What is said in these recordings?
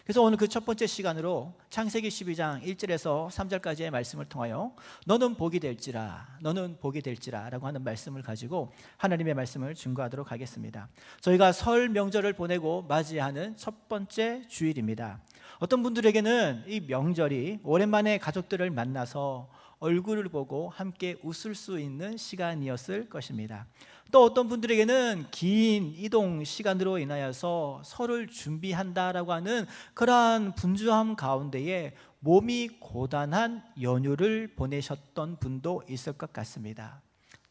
그래서 오늘 그 첫 번째 시간으로 창세기 12장 1절에서 3절까지의 말씀을 통하여 너는 복이 될지라, 너는 복이 될지라 라고 하는 말씀을 가지고 하나님의 말씀을 증거하도록 하겠습니다. 저희가 설 명절을 보내고 맞이하는 첫 번째 주일입니다. 어떤 분들에게는 이 명절이 오랜만에 가족들을 만나서 얼굴을 보고 함께 웃을 수 있는 시간이었을 것입니다. 또 어떤 분들에게는 긴 이동 시간으로 인하여서 설을 준비한다라고 하는 그러한 분주함 가운데에 몸이 고단한 연휴를 보내셨던 분도 있을 것 같습니다.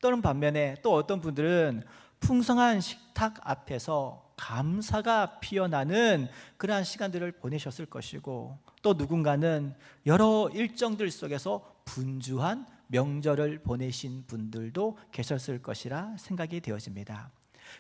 또는 반면에 또 어떤 분들은 풍성한 식탁 앞에서 감사가 피어나는 그러한 시간들을 보내셨을 것이고, 또 누군가는 여러 일정들 속에서 분주한 명절을 보내신 분들도 계셨을 것이라 생각이 되어집니다.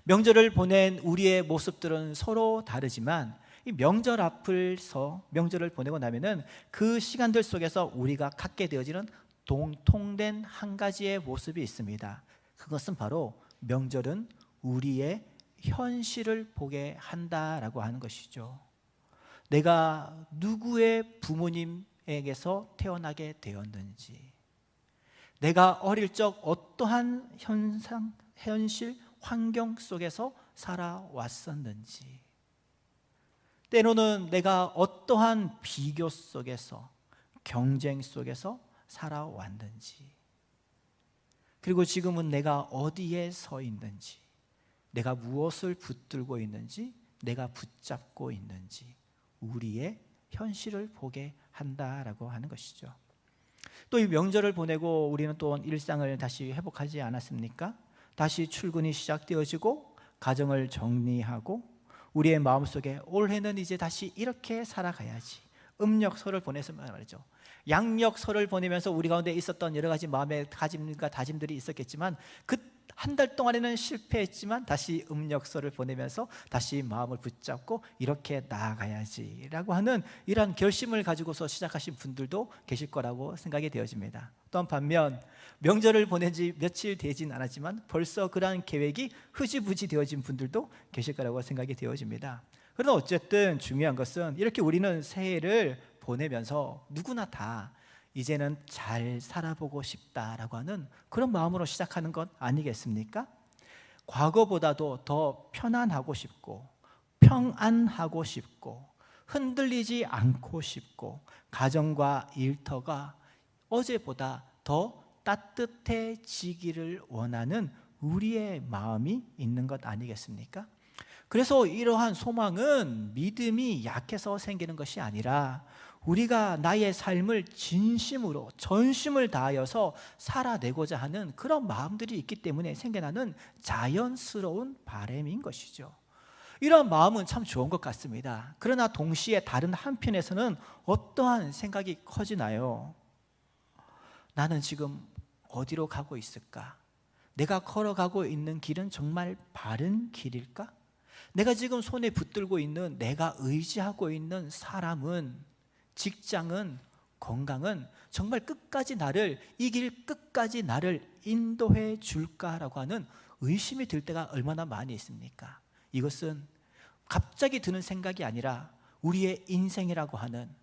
명절을 보낸 우리의 모습들은 서로 다르지만 이 명절 앞에서 명절을 보내고 나면은 그 시간들 속에서 우리가 갖게 되어지는 공통된 한 가지의 모습이 있습니다. 그것은 바로 명절은 우리의 현실을 보게 한다라고 하는 것이죠. 내가 누구의 부모님에게서 태어나게 되었는지, 내가 어릴 적 어떠한 현실, 환경 속에서 살아왔었는지, 때로는 내가 어떠한 비교 속에서, 경쟁 속에서 살아왔는지, 그리고 지금은 내가 어디에 서 있는지, 내가 무엇을 붙들고 있는지, 내가 붙잡고 있는지, 우리의 현실을 보게 한다라고 하는 것이죠. 또 이 명절을 보내고 우리는 또 일상을 다시 회복하지 않았습니까? 다시 출근이 시작되어지고 가정을 정리하고 우리의 마음속에 올해는 이제 다시 이렇게 살아가야지, 음력설을 보내서 말이죠. 양력설을 보내면서 우리 가운데 있었던 여러 가지 마음의 다짐과 다짐들이 있었겠지만 그 한 달 동안에는 실패했지만 다시 음력설을 보내면서 다시 마음을 붙잡고 이렇게 나아가야지라고 하는 이러한 결심을 가지고서 시작하신 분들도 계실 거라고 생각이 되어집니다. 또한 반면 명절을 보낸 지 며칠 되진 않았지만 벌써 그러한 계획이 흐지부지 되어진 분들도 계실 거라고 생각이 되어집니다. 그러나 어쨌든 중요한 것은 이렇게 우리는 새해를 보내면서 누구나 다 이제는 잘 살아보고 싶다라고 하는 그런 마음으로 시작하는 것 아니겠습니까? 과거보다도 더 편안하고 싶고 평안하고 싶고 흔들리지 않고 싶고 가정과 일터가 어제보다 더 따뜻해지기를 원하는 우리의 마음이 있는 것 아니겠습니까? 그래서 이러한 소망은 믿음이 약해서 생기는 것이 아니라 우리가 나의 삶을 진심으로 전심을 다하여서 살아내고자 하는 그런 마음들이 있기 때문에 생겨나는 자연스러운 바람인 것이죠. 이런 마음은 참 좋은 것 같습니다. 그러나 동시에 다른 한편에서는 어떠한 생각이 커지나요? 나는 지금 어디로 가고 있을까? 내가 걸어가고 있는 길은 정말 바른 길일까? 내가 지금 손에 붙들고 있는, 내가 의지하고 있는 사람은, 직장은, 건강은 정말 끝까지 나를, 이 길 끝까지 나를 인도해 줄까라고 하는 의심이 들 때가 얼마나 많이 있습니까? 이것은 갑자기 드는 생각이 아니라 우리의 인생이라고 하는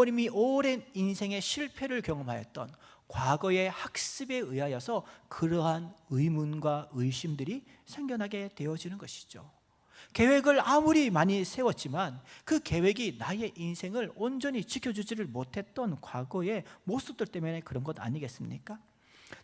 이미 오랜 인생의 실패를 경험하였던 과거의 학습에 의하여서 그러한 의문과 의심들이 생겨나게 되어지는 것이죠. 계획을 아무리 많이 세웠지만 그 계획이 나의 인생을 온전히 지켜주지를 못했던 과거의 모습들 때문에 그런 것 아니겠습니까?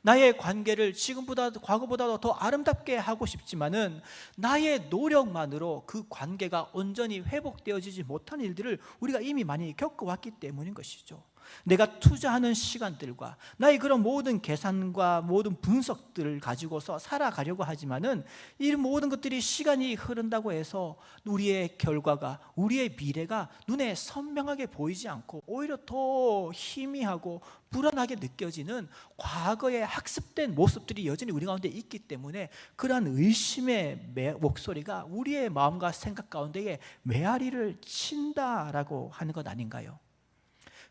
나의 관계를 지금보다, 과거보다도 더 아름답게 하고 싶지만은 나의 노력만으로 그 관계가 온전히 회복되어지지 못한 일들을 우리가 이미 많이 겪어왔기 때문인 것이죠. 내가 투자하는 시간들과 나의 그런 모든 계산과 모든 분석들을 가지고서 살아가려고 하지만은 이 모든 것들이 시간이 흐른다고 해서 우리의 결과가, 우리의 미래가 눈에 선명하게 보이지 않고 오히려 더 희미하고 불안하게 느껴지는 과거의 학습된 모습들이 여전히 우리 가운데 있기 때문에 그러한 의심의 목소리가 우리의 마음과 생각 가운데에 메아리를 친다라고 하는 것 아닌가요?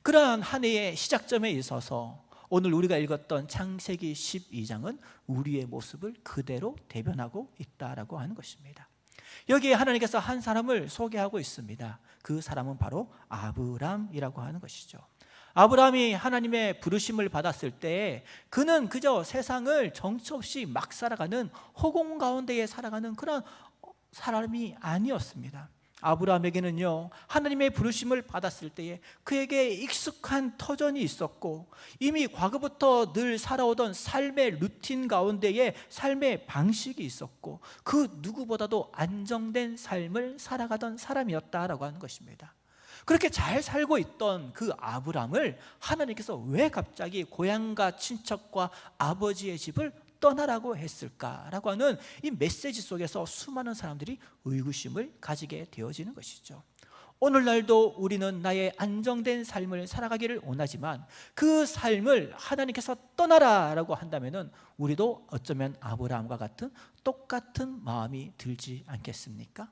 그러한 한 해의 시작점에 있어서 오늘 우리가 읽었던 창세기 12장은 우리의 모습을 그대로 대변하고 있다라고 하는 것입니다. 여기에 하나님께서 한 사람을 소개하고 있습니다. 그 사람은 바로 아브람이라고 하는 것이죠. 아브라함이 하나님의 부르심을 받았을 때 그는 그저 세상을 정처 없이 막 살아가는 허공 가운데에 살아가는 그런 사람이 아니었습니다. 아브라함에게는요, 하나님의 부르심을 받았을 때에 그에게 익숙한 터전이 있었고 이미 과거부터 늘 살아오던 삶의 루틴 가운데에 삶의 방식이 있었고 그 누구보다도 안정된 삶을 살아가던 사람이었다라고 하는 것입니다. 그렇게 잘 살고 있던 그 아브람을 하나님께서 왜 갑자기 고향과 친척과 아버지의 집을 떠나라고 했을까라고 하는 이 메시지 속에서 수많은 사람들이 의구심을 가지게 되어지는 것이죠. 오늘날도 우리는 나의 안정된 삶을 살아가기를 원하지만 그 삶을 하나님께서 떠나라라고 한다면 우리도 어쩌면 아브라함과 같은 똑같은 마음이 들지 않겠습니까?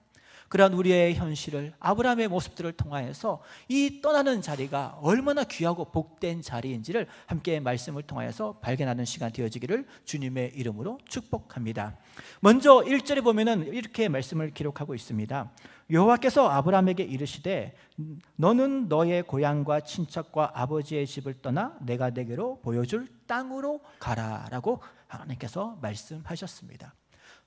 그러한 우리의 현실을 아브라함의 모습들을 통하여서 이 떠나는 자리가 얼마나 귀하고 복된 자리인지를 함께 말씀을 통하여서 발견하는 시간 되어지기를 주님의 이름으로 축복합니다. 먼저 1절에 보면은 이렇게 말씀을 기록하고 있습니다. 여호와께서 아브라함에게 이르시되 너는 너의 고향과 친척과 아버지의 집을 떠나 내가 내게로 보여줄 땅으로 가라라고 하나님께서 말씀하셨습니다.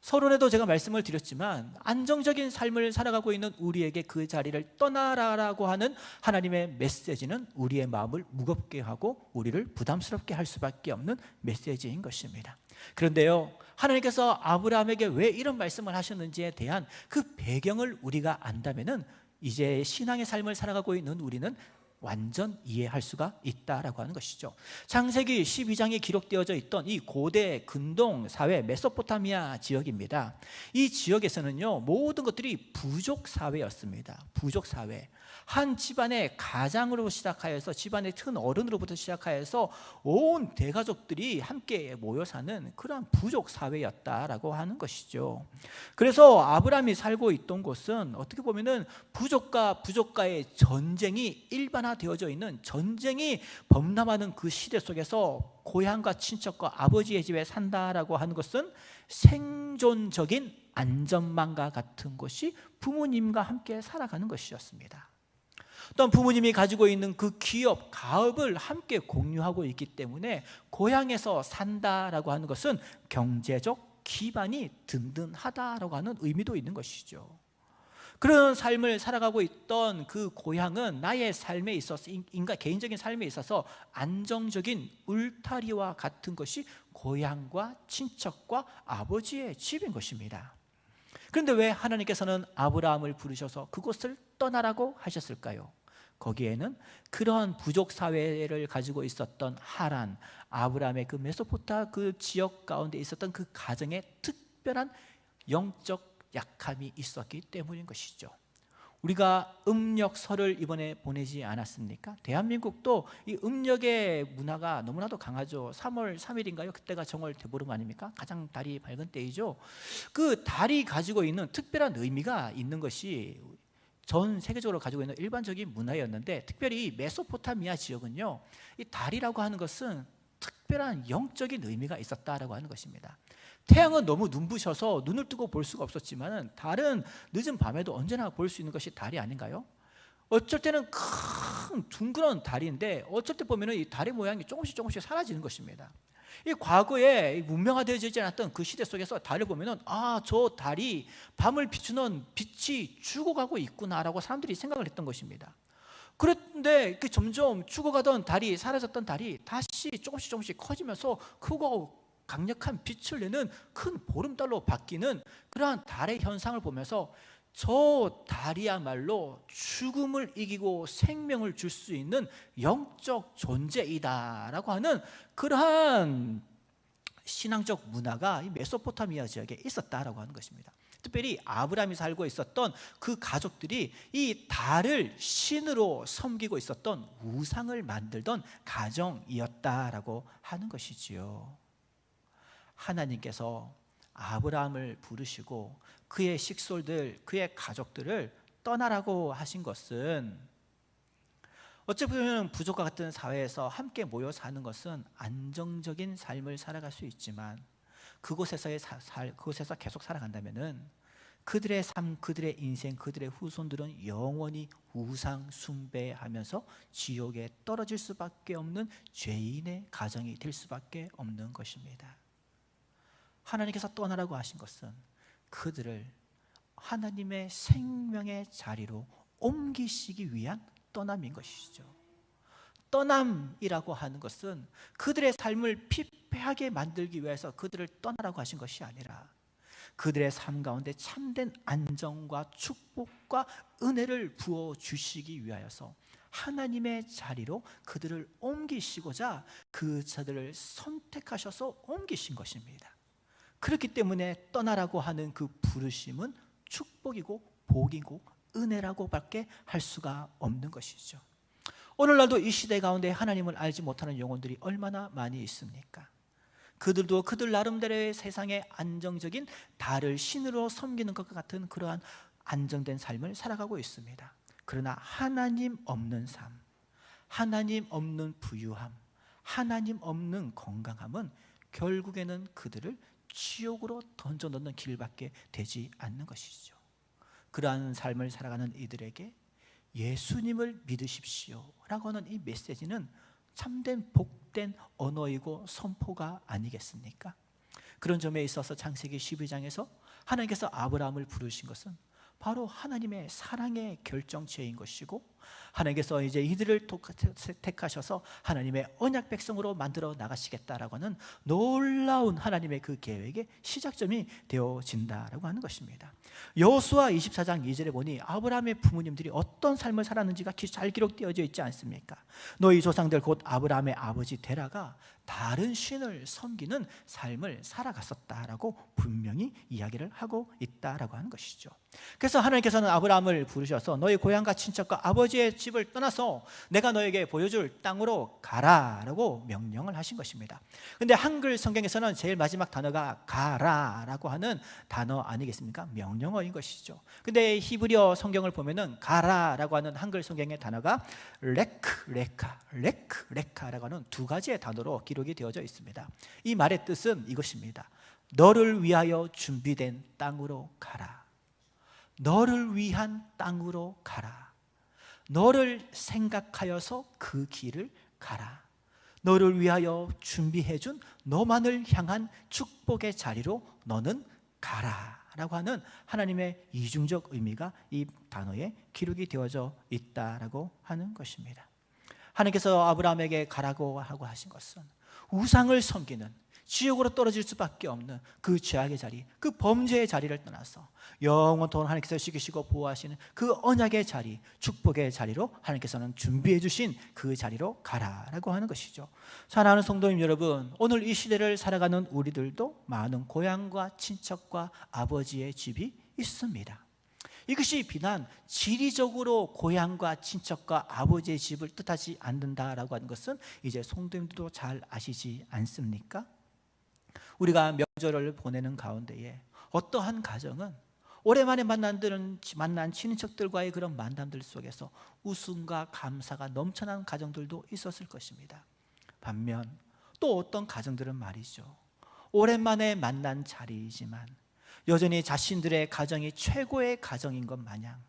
서론에도 제가 말씀을 드렸지만 안정적인 삶을 살아가고 있는 우리에게 그 자리를 떠나라라고 하는 하나님의 메시지는 우리의 마음을 무겁게 하고 우리를 부담스럽게 할 수밖에 없는 메시지인 것입니다. 그런데요, 하나님께서 아브라함에게 왜 이런 말씀을 하셨는지에 대한 그 배경을 우리가 안다면은 이제 신앙의 삶을 살아가고 있는 우리는 완전 이해할 수가 있다라고 하는 것이죠. 창세기 12장에 기록되어져 있던 이 고대 근동 사회 메소포타미아 지역입니다. 이 지역에서는요, 모든 것들이 부족 사회였습니다. 부족 사회. 한 집안의 가장으로 시작하여서 집안의 큰 어른으로부터 시작하여서 온 대가족들이 함께 모여 사는 그런 부족 사회였다라고 하는 것이죠. 그래서 아브라함이 살고 있던 곳은 어떻게 보면은 부족과 부족과의 전쟁이 일반화되어져 있는, 전쟁이 범람하는 그 시대 속에서 고향과 친척과 아버지의 집에 산다라고 하는 것은 생존적인 안전망과 같은 것이 부모님과 함께 살아가는 것이었습니다. 또한 부모님이 가지고 있는 그 기업, 가업을 함께 공유하고 있기 때문에 고향에서 산다라고 하는 것은 경제적 기반이 든든하다라고 하는 의미도 있는 것이죠. 그런 삶을 살아가고 있던 그 고향은 나의 삶에 있어서, 인간 개인적인 삶에 있어서 안정적인 울타리와 같은 것이 고향과 친척과 아버지의 집인 것입니다. 그런데 왜 하나님께서는 아브라함을 부르셔서 그곳을 떠나라고 하셨을까요? 거기에는 그러한 부족 사회를 가지고 있었던 하란, 아브라함의 그 메소포타 그 지역 가운데 있었던 그 가정에 특별한 영적 약함이 있었기 때문인 것이죠. 우리가 음력설을 이번에 보내지 않았습니까? 대한민국도 이 음력의 문화가 너무나도 강하죠. 3월 3일인가요? 그때가 정월 대보름 아닙니까? 가장 달이 밝은 때이죠. 그 달이 가지고 있는 특별한 의미가 있는 것이 전 세계적으로 가지고 있는 일반적인 문화였는데, 특별히 메소포타미아 지역은요, 이 달이라고 하는 것은 특별한 영적인 의미가 있었다라고 하는 것입니다. 태양은 너무 눈부셔서 눈을 뜨고 볼 수가 없었지만 달은 늦은 밤에도 언제나 볼 수 있는 것이 달이 아닌가요? 어쩔 때는 큰 둥그런 달인데 어쩔 때 보면 이 달의 모양이 조금씩 사라지는 것입니다. 이 과거에 문명화되어지지 않았던 그 시대 속에서 달을 보면 저 달이 밤을 비추는 빛이 죽어가고 있구나라고 사람들이 생각을 했던 것입니다. 그런데 점점 죽어가던 달이, 사라졌던 달이 다시 조금씩 커지면서 크고 강력한 빛을 내는 큰 보름달로 바뀌는 그러한 달의 현상을 보면서 저 달이야말로 죽음을 이기고 생명을 줄 수 있는 영적 존재이다라고 하는 그러한 신앙적 문화가 이 메소포타미아 지역에 있었다라고 하는 것입니다. 특별히 아브라함이 살고 있었던 그 가족들이 이 달을 신으로 섬기고 있었던, 우상을 만들던 가정이었다라고 하는 것이지요. 하나님께서 아브라함을 부르시고 그의 식솔들, 그의 가족들을 떠나라고 하신 것은, 어찌 보면 부족과 같은 사회에서 함께 모여 사는 것은 안정적인 삶을 살아갈 수 있지만 그곳에서 계속 살아간다면은 그들의 삶, 그들의 인생, 그들의 후손들은 영원히 우상 숭배하면서 지옥에 떨어질 수밖에 없는 죄인의 가정이 될 수밖에 없는 것입니다. 하나님께서 떠나라고 하신 것은 그들을 하나님의 생명의 자리로 옮기시기 위한 떠남인 것이죠. 떠남이라고 하는 것은 그들의 삶을 피폐하게 만들기 위해서 그들을 떠나라고 하신 것이 아니라 그들의 삶 가운데 참된 안정과 축복과 은혜를 부어주시기 위하여서 하나님의 자리로 그들을 옮기시고자 그 자들을 선택하셔서 옮기신 것입니다. 그렇기 때문에 떠나라고 하는 그 부르심은 축복이고 복이고 은혜라고밖에 할 수가 없는 것이죠. 오늘날도 이 시대 가운데 하나님을 알지 못하는 영혼들이 얼마나 많이 있습니까? 그들도 그들 나름대로의 세상의 안정적인 달을 신으로 섬기는 것과 같은 그러한 안정된 삶을 살아가고 있습니다. 그러나 하나님 없는 삶, 하나님 없는 부유함, 하나님 없는 건강함은 결국에는 그들을 지옥으로 던져넣는 길밖에 되지 않는 것이죠. 그러한 삶을 살아가는 이들에게 예수님을 믿으십시오 라고 하는 이 메시지는 참된 복된 언어이고 선포가 아니겠습니까? 그런 점에 있어서 창세기 12장에서 하나님께서 아브라함을 부르신 것은 바로 하나님의 사랑의 결정체인 것이고, 하나님께서 이제 이들을 택하셔서 하나님의 언약 백성으로 만들어 나가시겠다라고 하는 놀라운 하나님의 그 계획의 시작점이 되어진다라고 하는 것입니다. 여호수아 24장 2절에 보니 아브라함의 부모님들이 어떤 삶을 살았는지가 잘 기록되어져 있지 않습니까? 너희 조상들 곧 아브라함의 아버지 데라가 다른 신을 섬기는 삶을 살아갔었다라고 분명히 이야기를 하고 있다라고 하는 것이죠. 그래서 하나님께서는 아브라함을 부르셔서 너희 고향과 친척과 아버지의 집을 떠나서 내가 너에게 보여줄 땅으로 가라라고 명령을 하신 것입니다. 근데 한글 성경에서는 제일 마지막 단어가 가라라고 하는 단어 아니겠습니까? 명령어인 것이죠. 근데 히브리어 성경을 보면은 가라라고 하는 한글 성경의 단어가 레크라고 하는 두 가지의 단어로 기록이 되어져 있습니다. 이 말의 뜻은 이것입니다. 너를 위하여 준비된 땅으로 가라. 너를 위한 땅으로 가라. 너를 생각하여서 그 길을 가라. 너를 위하여 준비해준 너만을 향한 축복의 자리로 너는 가라 라고 하는 하나님의 이중적 의미가 이 단어에 기록이 되어져 있다라고 하는 것입니다. 하나님께서 아브라함에게 가라고 하고 하신 것은 우상을 섬기는 지옥으로 떨어질 수밖에 없는 그 죄악의 자리, 그 범죄의 자리를 떠나서 영원토록 하나님께서 지키시고 보호하시는 그 언약의 자리, 축복의 자리로 하나님께서는 준비해 주신 그 자리로 가라라고 하는 것이죠. 사랑하는 성도님 여러분, 오늘 이 시대를 살아가는 우리들도 많은 고향과 친척과 아버지의 집이 있습니다. 이것이 비단 지리적으로 고향과 친척과 아버지의 집을 뜻하지 않는다라고 하는 것은 이제 성도님들도 잘 아시지 않습니까? 우리가 명절을 보내는 가운데에 어떠한 가정은 오랜만에 만난 친인척들과의 그런 만남들 속에서 웃음과 감사가 넘쳐나는 가정들도 있었을 것입니다. 반면 또 어떤 가정들은 말이죠, 오랜만에 만난 자리이지만 여전히 자신들의 가정이 최고의 가정인 것 마냥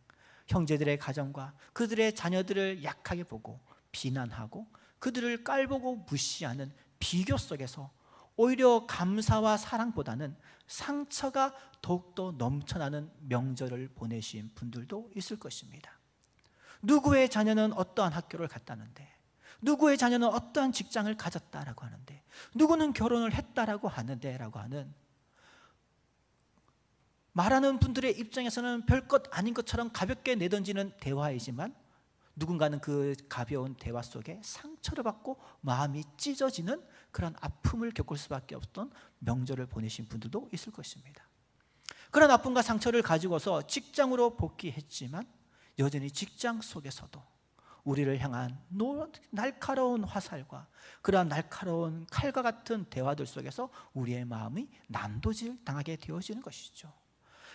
형제들의 가정과 그들의 자녀들을 약하게 보고 비난하고 그들을 깔보고 무시하는 비교 속에서 오히려 감사와 사랑보다는 상처가 더욱더 넘쳐나는 명절을 보내신 분들도 있을 것입니다. 누구의 자녀는 어떠한 학교를 갔다는데, 누구의 자녀는 어떠한 직장을 가졌다라고 하는데, 누구는 결혼을 했다라고 하는데 라고 하는, 말하는 분들의 입장에서는 별것 아닌 것처럼 가볍게 내던지는 대화이지만 누군가는 그 가벼운 대화 속에 상처를 받고 마음이 찢어지는 그런 아픔을 겪을 수밖에 없던 명절을 보내신 분들도 있을 것입니다. 그런 아픔과 상처를 가지고서 직장으로 복귀했지만 여전히 직장 속에서도 우리를 향한 날카로운 화살과 그러한 날카로운 칼과 같은 대화들 속에서 우리의 마음이 난도질 당하게 되어지는 것이죠.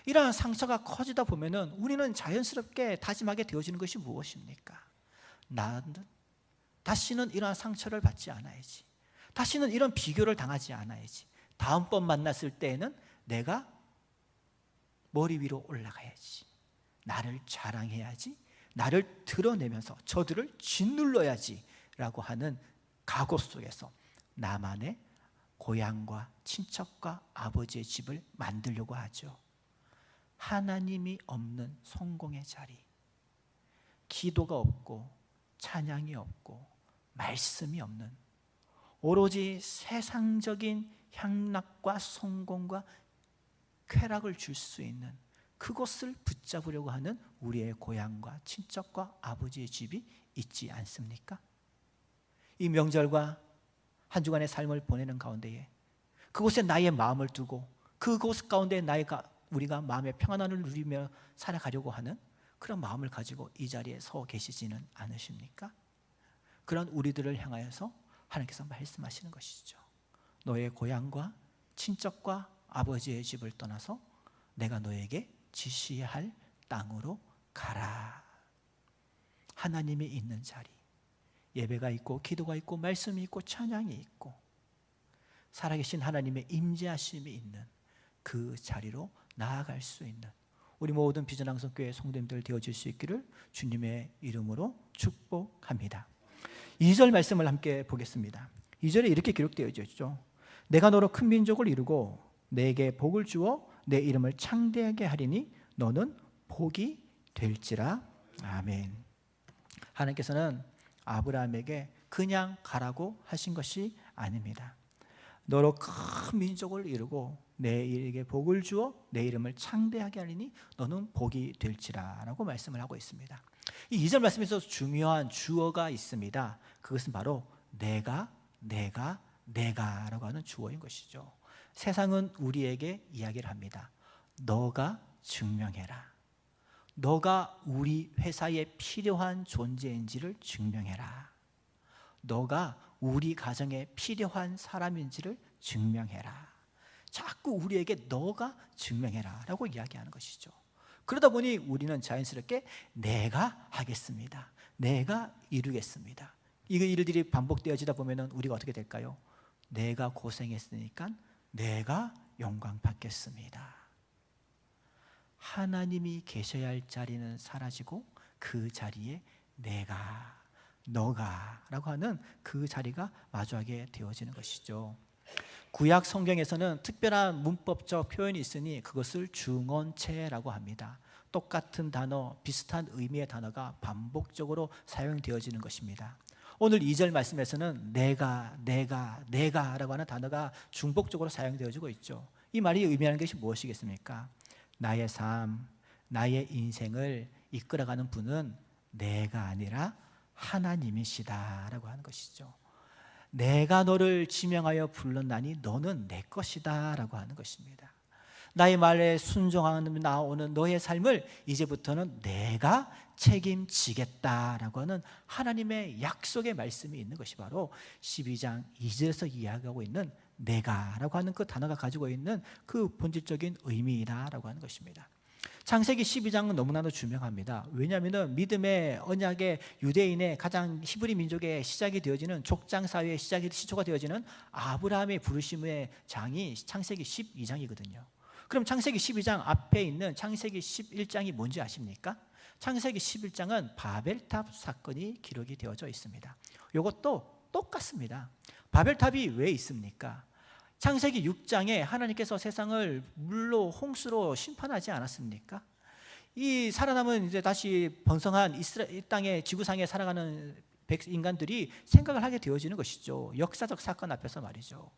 이러한 상처가 커지다 보면은 우리는 자연스럽게 다짐하게 되어지는 것이 무엇입니까? 나는 다시는 이러한 상처를 받지 않아야지, 다시는 이런 비교를 당하지 않아야지, 다음번 만났을 때에는 내가 머리 위로 올라가야지, 나를 자랑해야지, 나를 드러내면서 저들을 짓눌러야지 라고 하는 각오 속에서 나만의 고향과 친척과 아버지의 집을 만들려고 하죠. 하나님이 없는 성공의 자리, 기도가 없고 찬양이 없고 말씀이 없는 오로지 세상적인 향락과 성공과 쾌락을 줄 수 있는 그것을 붙잡으려고 하는 우리의 고향과 친척과 아버지의 집이 있지 않습니까? 이 명절과 한 주간의 삶을 보내는 가운데에 그곳에 나의 마음을 두고 그곳 가운데 우리가 마음의 평안을 누리며 살아가려고 하는 그런 마음을 가지고 이 자리에 서 계시지는 않으십니까? 그런 우리들을 향하여서 하나님께서 말씀하시는 것이죠. 너의 고향과 친척과 아버지의 집을 떠나서 내가 너에게 지시할 땅으로 가라. 하나님이 있는 자리, 예배가 있고 기도가 있고 말씀이 있고 찬양이 있고 살아계신 하나님의 임재하심이 있는 그 자리로 나아갈 수 있는 우리 모든 비전항성교회 성도님들 되어질 수 있기를 주님의 이름으로 축복합니다. 2절 말씀을 함께 보겠습니다. 2절에 이렇게 기록되어 있죠. 내가 너로 큰 민족을 이루고 내게 복을 주어 내 이름을 창대하게 하리니 너는 복이 될지라. 아멘. 하나님께서는 아브라함에게 그냥 가라고 하신 것이 아닙니다. 너로 큰 민족을 이루고 내게 복을 주어 내 이름을 창대하게 하리니 너는 복이 될지라 라고 말씀을 하고 있습니다. 이 2절 말씀에서 중요한 주어가 있습니다. 그것은 바로 내가 라고 하는 주어인 것이죠. 세상은 우리에게 이야기를 합니다. 너가 증명해라. 너가 우리 회사에 필요한 존재인지를 증명해라. 너가 우리 가정에 필요한 사람인지를 증명해라. 자꾸 우리에게 너가 증명해라 라고 이야기하는 것이죠. 그러다 보니 우리는 자연스럽게 내가 하겠습니다, 내가 이루겠습니다, 이 일들이 반복되어지다 보면 우리가 어떻게 될까요? 내가 고생했으니까 내가 영광 받겠습니다. 하나님이 계셔야 할 자리는 사라지고 그 자리에 내가, 너가 라고 하는 그 자리가 마주하게 되어지는 것이죠. 구약 성경에서는 특별한 문법적 표현이 있으니 그것을 중언체라고 합니다. 똑같은 단어, 비슷한 의미의 단어가 반복적으로 사용되어지는 것입니다. 오늘 2절 말씀에서는 내가 라고 하는 단어가 중복적으로 사용되어지고 있죠. 이 말이 의미하는 것이 무엇이겠습니까? 나의 삶, 나의 인생을 이끌어가는 분은 내가 아니라 하나님이시다 라고 하는 것이죠. 내가 너를 지명하여 불렀나니 너는 내 것이다 라고 하는 것입니다. 나의 말에 순종하며 나오는 너의 삶을 이제부터는 내가 책임지겠다라고 하는 하나님의 약속의 말씀이 있는 것이 바로 12장 2절에서 이야기하고 있는 내가라고 하는 그 단어가 가지고 있는 그 본질적인 의미이다라고 하는 것입니다. 창세기 12장은 너무나도 유명합니다. 왜냐하면 믿음의 언약의 유대인의 가장 히브리 민족의 시작이 되어지는 족장 사회의 시초가 되어지는 아브라함의 부르심의 장이 창세기 12장이거든요. 그럼 창세기 12장 앞에 있는 창세기 11장이 뭔지 아십니까? 창세기 11장은 바벨탑 사건이 기록이 되어져 있습니다. 이것도 똑같습니다. 바벨탑이 왜 있습니까? 창세기 6장에 하나님께서 세상을 물로 홍수로 심판하지 않았습니까? 이 살아남은 이제 다시 번성한 이 땅의 지구상에 살아가는 인간들이 생각을 하게 되어지는 것이죠. 역사적 사건 앞에서 말이죠.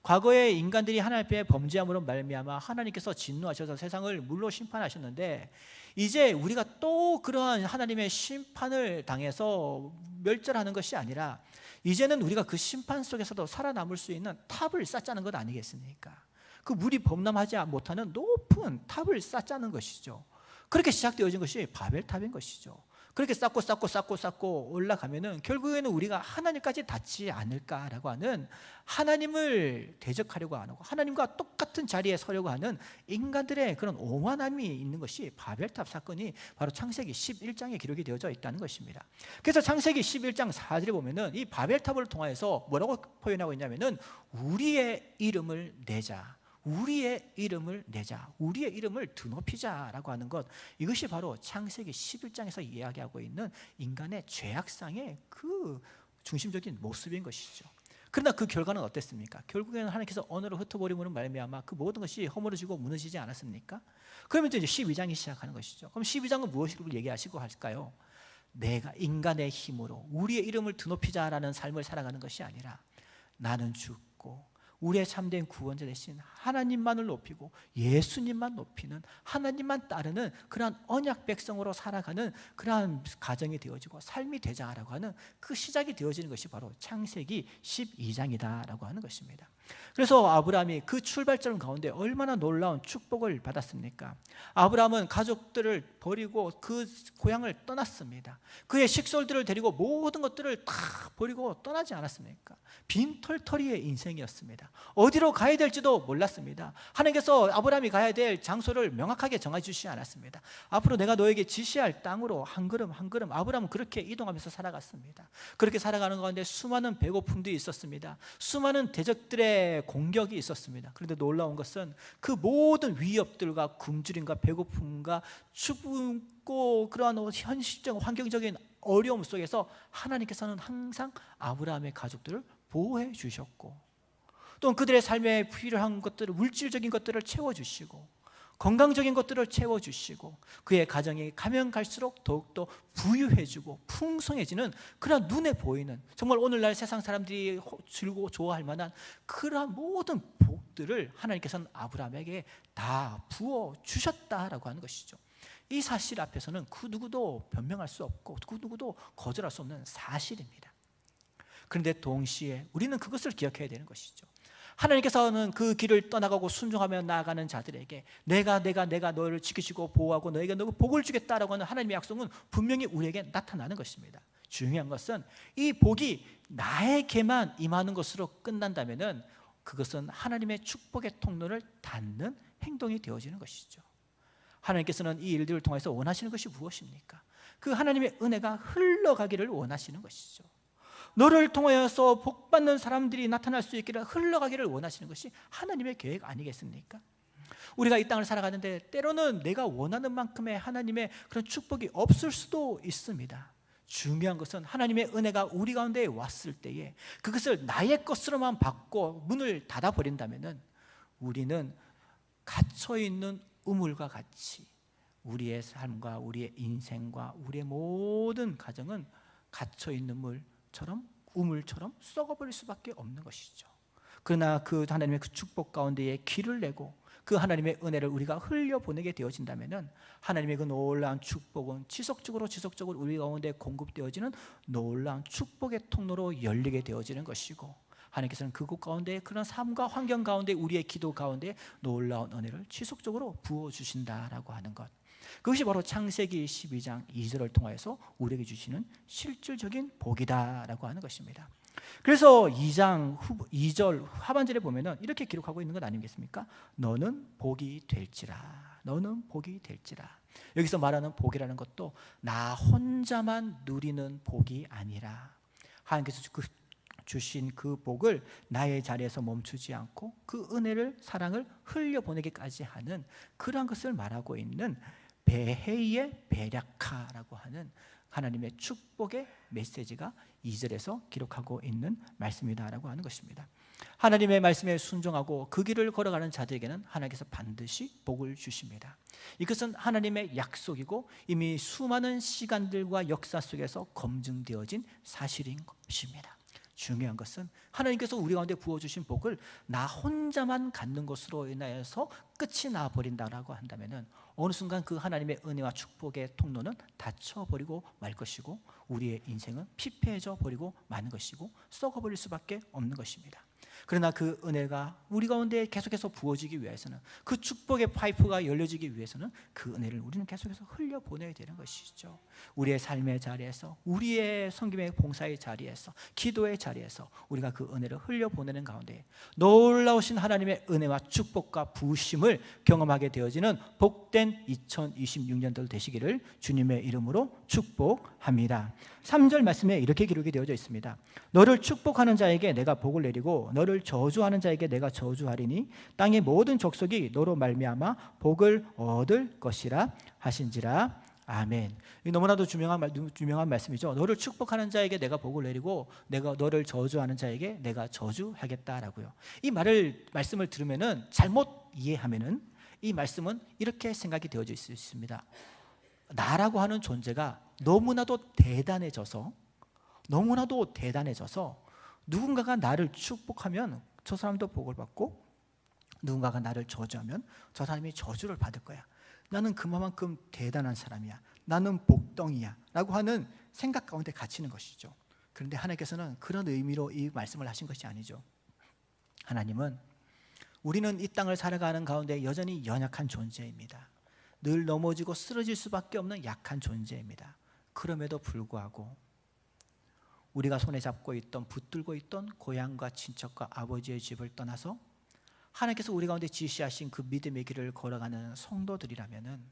과거에 인간들이 하나님 앞에 범죄함으로 말미암아 하나님께서 진노하셔서 세상을 물로 심판하셨는데 이제 우리가 또 그러한 하나님의 심판을 당해서 멸절하는 것이 아니라 이제는 우리가 그 심판 속에서도 살아남을 수 있는 탑을 쌓자는 것 아니겠습니까? 그 물이 범람하지 못하는 높은 탑을 쌓자는 것이죠. 그렇게 시작되어진 것이 바벨탑인 것이죠. 그렇게 쌓고 올라가면은 결국에는 우리가 하나님까지 닿지 않을까라고 하는, 하나님을 대적하려고 하는, 하나님과 똑같은 자리에 서려고 하는 인간들의 그런 오만함이 있는 것이 바벨탑 사건이 바로 창세기 11장에 기록이 되어져 있다는 것입니다. 그래서 창세기 11장 4절에 보면은 이 바벨탑을 통해서 뭐라고 표현하고 있냐면은 우리의 이름을 내자, 우리의 이름을 내자, 우리의 이름을 드높이자라고 하는 것, 이것이 바로 창세기 11장에서 이야기하고 있는 인간의 죄악상의 그 중심적인 모습인 것이죠. 그러나 그 결과는 어땠습니까? 결국에는 하나님께서 언어를 흩어버림으로 말미암아 그 모든 것이 허물어지고 무너지지 않았습니까? 그러면 이제 12장이 시작하는 것이죠. 그럼 12장은 무엇을 얘기하시고 할까요? 내가 인간의 힘으로 우리의 이름을 드높이자라는 삶을 살아가는 것이 아니라 나는 죽고 우리의 참된 구원자 되신 하나님만을 높이고 예수님만 높이는, 하나님만 따르는 그러한 언약 백성으로 살아가는 그러한 가정이 되어지고 삶이 되자라고 하는 그 시작이 되어지는 것이 바로 창세기 12장이다라고 하는 것입니다. 그래서 아브라함이 그 출발점 가운데 얼마나 놀라운 축복을 받았습니까? 아브라함은 가족들을 버리고 그 고향을 떠났습니다. 그의 식솔들을 데리고 모든 것들을 다 버리고 떠나지 않았습니까? 빈털터리의 인생이었습니다. 어디로 가야 될지도 몰랐습니다. 하나님께서 아브라함이 가야 될 장소를 명확하게 정해주시지 않았습니다. 앞으로 내가 너에게 지시할 땅으로 한 걸음 한 걸음 아브라함은 그렇게 이동하면서 살아갔습니다. 그렇게 살아가는 가운데 수많은 배고픔들이 있었습니다. 수많은 대적들의 공격이 있었습니다. 그런데 놀라운 것은 그 모든 위협들과 굶주림과 배고픔과 춥고 그러한 현실적 환경적인 어려움 속에서 하나님께서는 항상 아브라함의 가족들을 보호해 주셨고, 또 그들의 삶에 필요한 것들을, 물질적인 것들을 채워주시고 건강적인 것들을 채워주시고 그의 가정이 가면 갈수록 더욱더 부유해지고 풍성해지는 그런 눈에 보이는, 정말 오늘날 세상 사람들이 즐거워 좋아할 만한 그러한 모든 복들을 하나님께서는 아브라함에게 다 부어주셨다라고 하는 것이죠. 이 사실 앞에서는 그 누구도 변명할 수 없고 그 누구도 거절할 수 없는 사실입니다. 그런데 동시에 우리는 그것을 기억해야 되는 것이죠. 하나님께서는 그 길을 떠나가고 순종하며 나아가는 자들에게 내가 너를 지키시고 보호하고 너에게 복을 주겠다라고 하는 하나님의 약속은 분명히 우리에게 나타나는 것입니다. 중요한 것은 이 복이 나에게만 임하는 것으로 끝난다면 그것은 하나님의 축복의 통로를 닫는 행동이 되어지는 것이죠. 하나님께서는 이 일들을 통해서 원하시는 것이 무엇입니까? 그 하나님의 은혜가 흘러가기를 원하시는 것이죠. 너를 통하여서 복받는 사람들이 나타날 수 있기를, 흘러가기를 원하시는 것이 하나님의 계획 아니겠습니까? 우리가 이 땅을 살아가는데 때로는 내가 원하는 만큼의 하나님의 그런 축복이 없을 수도 있습니다. 중요한 것은 하나님의 은혜가 우리 가운데 왔을 때에 그것을 나의 것으로만 받고 문을 닫아버린다면 우리는 갇혀있는 우물과 같이 우리의 삶과 우리의 인생과 우리의 모든 가정은 갇혀있는 우물처럼 썩어버릴 수밖에 없는 것이죠. 그러나 그 하나님의 그 축복 가운데에 길을 내고 그 하나님의 은혜를 우리가 흘려보내게 되어진다면 하나님의 그 놀라운 축복은 지속적으로 우리 가운데 공급되어지는 놀라운 축복의 통로로 열리게 되어지는 것이고, 하나님께서는 그곳 가운데 그런 삶과 환경 가운데 우리의 기도 가운데 놀라운 은혜를 지속적으로 부어주신다라고 하는 것, 그것이 바로 창세기 12장 2절을 통해서 우리에게 주시는 실질적인 복이다라고 하는 것입니다. 그래서 2장 2절 하반절에 보면은 이렇게 기록하고 있는 것 아니겠습니까? 너는 복이 될지라. 너는 복이 될지라. 여기서 말하는 복이라는 것도 나 혼자만 누리는 복이 아니라 하나님께서 주신 그 복을 나의 자리에서 멈추지 않고 그 은혜를, 사랑을 흘려보내기까지 하는 그러한 것을 말하고 있는 베헤이의 베랴카라고 하는 하나님의 축복의 메시지가 2절에서 기록하고 있는 말씀이다라고 하는 것입니다. 하나님의 말씀에 순종하고 그 길을 걸어가는 자들에게는 하나님께서 반드시 복을 주십니다. 이것은 하나님의 약속이고 이미 수많은 시간들과 역사 속에서 검증되어진 사실인 것입니다. 중요한 것은 하나님께서 우리 가운데 부어주신 복을 나 혼자만 갖는 것으로 인하여서 끝이 나버린다라고 한다면 어느 순간 그 하나님의 은혜와 축복의 통로는 닫혀버리고 말 것이고 우리의 인생은 피폐해져 버리고 마는 것이고 썩어버릴 수밖에 없는 것입니다. 그러나 그 은혜가 우리 가운데 계속해서 부어지기 위해서는, 그 축복의 파이프가 열려지기 위해서는 그 은혜를 우리는 계속해서 흘려보내야 되는 것이죠. 우리의 삶의 자리에서, 우리의 섬김의 봉사의 자리에서, 기도의 자리에서 우리가 그 은혜를 흘려보내는 가운데 놀라우신 하나님의 은혜와 축복과 부으심을 경험하게 되어지는 복된 2026년도 되시기를 주님의 이름으로 축복합니다. 3절 말씀에 이렇게 기록이 되어져 있습니다. 너를 축복하는 자에게 내가 복을 내리고 너를 저주하는 자에게 내가 저주하리니 땅의 모든 족속이 너로 말미암아 복을 얻을 것이라 하신지라. 아멘. 너무나도 유명한 말씀이죠. 너를 축복하는 자에게 내가 복을 내리고 내가 너를 저주하는 자에게 내가 저주하겠다라고요. 이 말씀을 들으면은 잘못 이해하면은 이 말씀은 이렇게 생각이 되어져 있습니다. 나라고 하는 존재가 너무나도 대단해져서 누군가가 나를 축복하면 저 사람도 복을 받고 누군가가 나를 저주하면 저 사람이 저주를 받을 거야. 나는 그만큼 대단한 사람이야. 나는 복덩이야 라고 하는 생각 가운데 갇히는 것이죠. 그런데 하나님께서는 그런 의미로 이 말씀을 하신 것이 아니죠. 하나님은 우리는 이 땅을 살아가는 가운데 여전히 연약한 존재입니다. 늘 넘어지고 쓰러질 수밖에 없는 약한 존재입니다. 그럼에도 불구하고 우리가 손에 잡고 있던 붙들고 있던 고향과 친척과 아버지의 집을 떠나서 하나님께서 우리 가운데 지시하신 그 믿음의 길을 걸어가는 성도들이라면은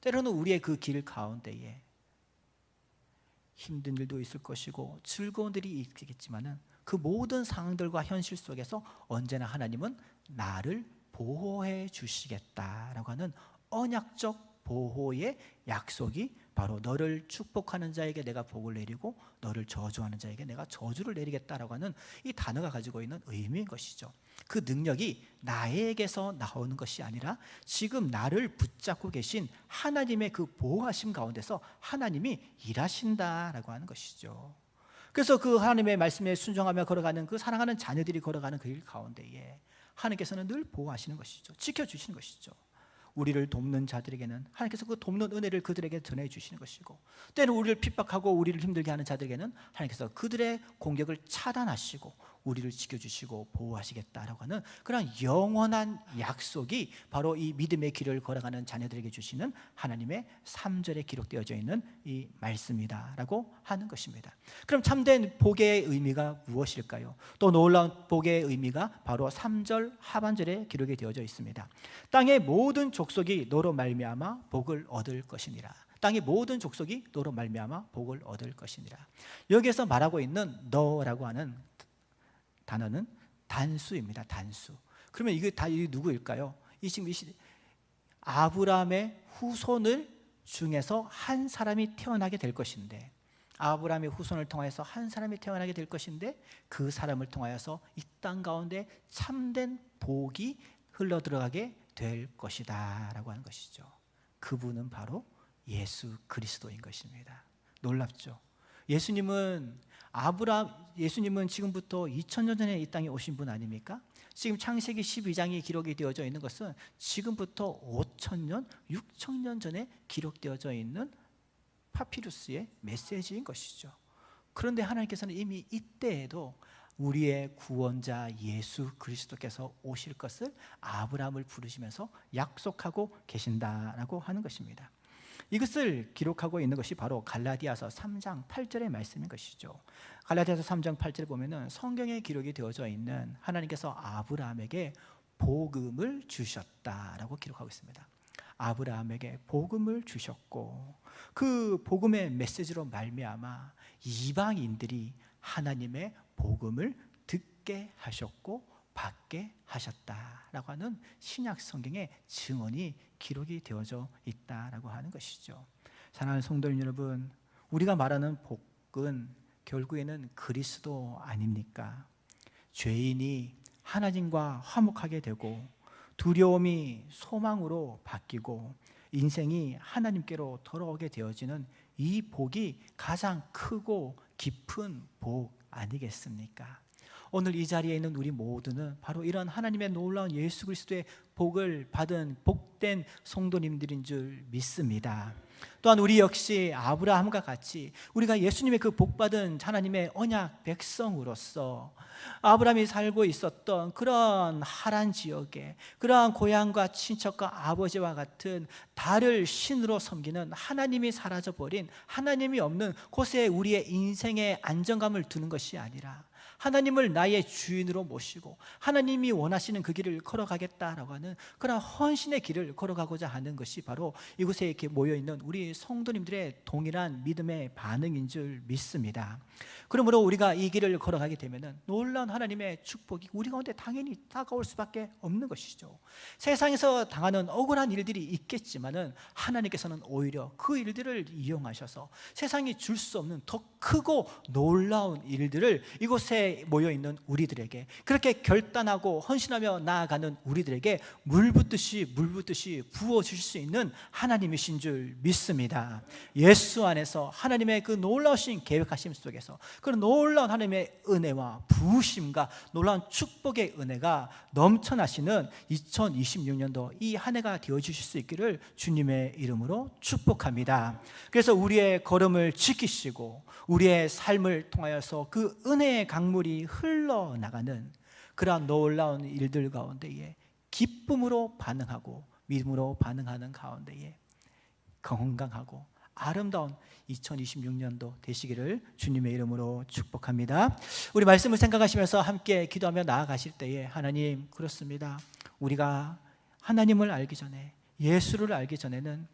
때로는 우리의 그 길 가운데에 힘든 일도 있을 것이고 즐거운 일이 있겠지만은 그 모든 상황들과 현실 속에서 언제나 하나님은 나를 보호해 주시겠다라고 하는 언약적 보호의 약속이 바로 너를 축복하는 자에게 내가 복을 내리고 너를 저주하는 자에게 내가 저주를 내리겠다라고 하는 이 단어가 가지고 있는 의미인 것이죠. 그 능력이 나에게서 나오는 것이 아니라 지금 나를 붙잡고 계신 하나님의 그 보호하심 가운데서 하나님이 일하신다라고 하는 것이죠. 그래서 그 하나님의 말씀에 순종하며 걸어가는 그 사랑하는 자녀들이 걸어가는 그 길 가운데에 하나님께서는 늘 보호하시는 것이죠. 지켜주시는 것이죠. 우리를 돕는 자들에게는 하나님께서 그 돕는 은혜를 그들에게 전해주시는 것이고, 때로 우리를 핍박하고 우리를 힘들게 하는 자들에게는 하나님께서 그들의 공격을 차단하시고 우리를 지켜주시고 보호하시겠다라고 하는 그런 영원한 약속이 바로 이 믿음의 길을 걸어가는 자녀들에게 주시는 하나님의 3절에 기록되어져 있는 이 말씀이다라고 하는 것입니다. 그럼 참된 복의 의미가 무엇일까요? 또 놀라운 복의 의미가 바로 3절 하반절에 기록이 되어져 있습니다. 땅의 모든 족속이 너로 말미암아 복을 얻을 것이니라. 땅의 모든 족속이 너로 말미암아 복을 얻을 것이니라. 여기에서 말하고 있는 너라고 하는 단어는 단수입니다. 단수. 그러면 이게 다 누구일까요? 이 지금 아브라함의 후손을 중에서 한 사람이 태어나게 될 것인데, 아브라함의 후손을 통하여서 한 사람이 태어나게 될 것인데, 그 사람을 통하여서 이 땅 가운데 참된 복이 흘러 들어가게 될 것이다 라고 하는 것이죠. 그분은 바로 예수 그리스도인 것입니다. 놀랍죠? 예수님은 지금부터 2000년 전에 이 땅에 오신 분 아닙니까? 지금 창세기 12장이 기록이 되어져 있는 것은 지금부터 5000년, 6000년 전에 기록되어져 있는 파피루스의 메시지인 것이죠. 그런데 하나님께서는 이미 이때에도 우리의 구원자 예수 그리스도께서 오실 것을 아브라함을 부르시면서 약속하고 계신다라고 하는 것입니다. 이것을 기록하고 있는 것이 바로 갈라디아서 3장 8절의 말씀인 것이죠. 갈라디아서 3장 8절에 보면은 성경에 기록이 되어져 있는 하나님께서 아브라함에게 복음을 주셨다라고 기록하고 있습니다. 아브라함에게 복음을 주셨고 그 복음의 메시지로 말미암아 이방인들이 하나님의 복음을 듣게 하셨고 받게 하셨다라고 하는 신약 성경의 증언이 기록이 되어져 있다라고 하는 것이죠. 사랑하는 성도 여러분, 우리가 말하는 복은 결국에는 그리스도 아닙니까? 죄인이 하나님과 화목하게 되고 두려움이 소망으로 바뀌고 인생이 하나님께로 돌아오게 되어지는 이 복이 가장 크고 깊은 복 아니겠습니까? 오늘 이 자리에 있는 우리 모두는 바로 이런 하나님의 놀라운 예수 그리스도의 복을 받은 복된 성도님들인 줄 믿습니다. 또한 우리 역시 아브라함과 같이 우리가 예수님의 그 복받은 하나님의 언약 백성으로서 아브라함이 살고 있었던 그런 하란 지역에 그러한 고향과 친척과 아버지와 같은 달을 신으로 섬기는 하나님이 사라져버린 하나님이 없는 곳에 우리의 인생의 안정감을 두는 것이 아니라 하나님을 나의 주인으로 모시고 하나님이 원하시는 그 길을 걸어가겠다라고 하는 그런 헌신의 길을 걸어가고자 하는 것이 바로 이곳에 이렇게 모여있는 우리 성도님들의 동일한 믿음의 반응인 줄 믿습니다. 그러므로 우리가 이 길을 걸어가게 되면 놀라운 하나님의 축복이 우리 가운데 당연히 다가올 수밖에 없는 것이죠. 세상에서 당하는 억울한 일들이 있겠지만은 하나님께서는 오히려 그 일들을 이용하셔서 세상이 줄 수 없는 더 크고 놀라운 일들을 이곳에 모여있는 우리들에게, 그렇게 결단하고 헌신하며 나아가는 우리들에게 물 붓듯이 부어주실 수 있는 하나님이신 줄 믿습니다. 예수 안에서 하나님의 그 놀라우신 계획하심 속에서 그런 놀라운 하나님의 은혜와 부으심과 놀라운 축복의 은혜가 넘쳐나시는 2026년도 이 한 해가 되어주실 수 있기를 주님의 이름으로 축복합니다. 그래서 우리의 걸음을 지키시고 우리의 삶을 통하여서 그 은혜의 강물이 흘러나가는 그러한 놀라운 일들 가운데에 기쁨으로 반응하고 믿음으로 반응하는 가운데에 건강하고 아름다운 2026년도 되시기를 주님의 이름으로 축복합니다. 우리 말씀을 생각하시면서 함께 기도하며 나아가실 때에 하나님, 그렇습니다. 우리가 하나님을 알기 전에, 예수를 알기 전에는